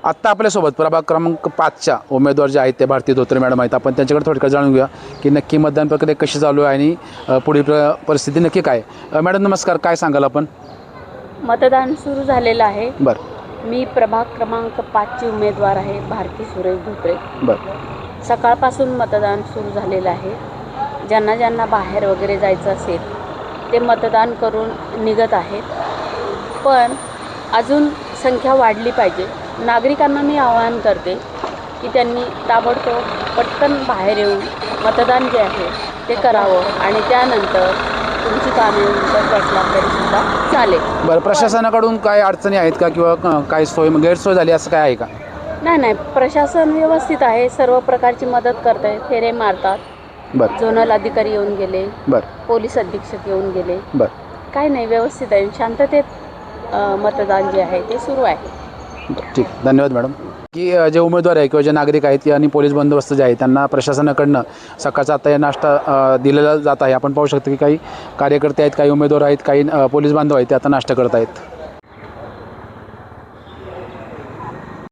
आत्ता आपल्यासोबत प्रभाग क्रमांक 5च्या उमेदवार जे आहेत ते भारती धोत्रे मॅडम आहेत. आपण त्यांच्याकडे थोडक्यात जाणून घेऊया की नक्की मतदान प्रक्रिया कशी चालू आहे आणि पुढील परिस्थिती नक्की काय. मॅडम नमस्कार, काय सांगाल आपण? मतदान सुरू झालेलं आहे. बरं मी प्रभाग क्रमांक 5ची उमेदवार आहे, भारती सुरेश धोत्रे. बरं सकाळपासून मतदान सुरू झालेलं आहे. ज्यांना ज्यांना बाहेर वगैरे जायचं असेल ते मतदान करून निघत आहेत. पण अजून संख्या वाढली पाहिजे. नागरिकांना मी आवाहन करते की त्यांनी ताबडतोब पटकन बाहेर येऊन मतदान जे आहे ते करावं आणि त्यानंतर तुमची कामे उरकत बसला तरीसुद्धा चालेल. बरं, प्रशासनाकडून काय अडचणी आहेत का किंवा काय गैरसोय झाली असं काय आहे का? नाही, प्रशासन व्यवस्थित आहे. सर्व प्रकारची मदत करत आहे. फेरे मारतात. बरं झोनल अधिकारी येऊन गेले, बरं पोलीस अधीक्षक येऊन गेले. बरं काही नाही, व्यवस्थित आहे. शांततेत मतदान जे आहे ते सुरू आहे. ठीक, धन्यवाद मॅडम. की जे उमेदवार आहे किंवा जे नागरिक आहेत आणि पोलीस बंदोबस्त जे आहे त्यांना प्रशासनाकडनं सकाळचा आता या नाश्ता दिलेला जात आहे. आपण पाहू शकतो की काही कार्यकर्ते आहेत, काही उमेदवार आहेत, काही पोलीस बांधव आहेत ते आता नाश्ता करत आहेत.